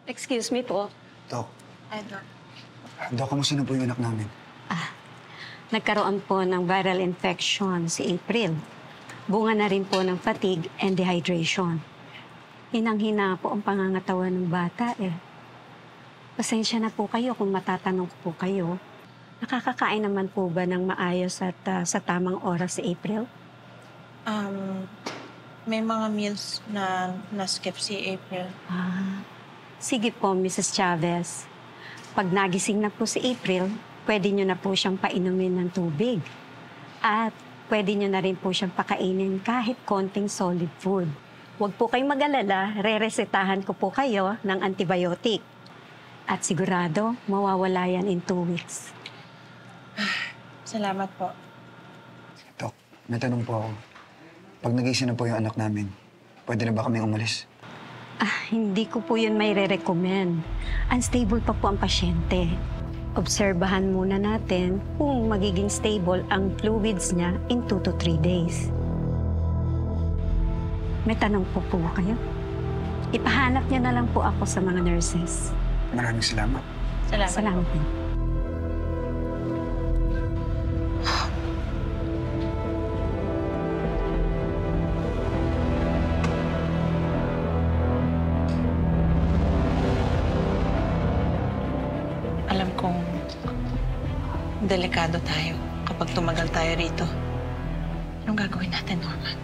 Excuse me po. Dok, Ay, Doc. Dok, kamusta na po yung anak namin? Nagkaroon po ng viral infection si April. Bunga na rin po ng fatigue and dehydration. Hinang-hina po ang pangangatawan ng bata eh. Pasensya na po kayo kung matatanong ko po kayo. Nakakakain naman po ba ng maayos at sa tamang oras si April? May mga meals na na-skip si April. Sige po, Mrs. Chavez. Pag nagising na po si April, pwede nyo na po siyang painumin ng tubig. At pwede nyo na rin po siyang pakainin kahit konting solid food. Huwag po kayong mag-alala, re-resetahan ko po kayo ng antibiotic. At sigurado, mawawala yan in 2 weeks. Salamat po. Dok, may tanong po ako. Pag nagising na po yung anak namin, pwede na ba kami umalis? Hindi ko po yun may re-recommend. Unstable pa po ang pasyente. Obserbahan muna natin kung magiging stable ang fluids niya in 2 to 3 days. May tanong po kayo? Ipahanap niyo na lang po ako sa mga nurses. Maraming salamat. Salamat din. Alam kong delikado tayo kapag tumagal tayo rito. Anong gagawin natin, Norman?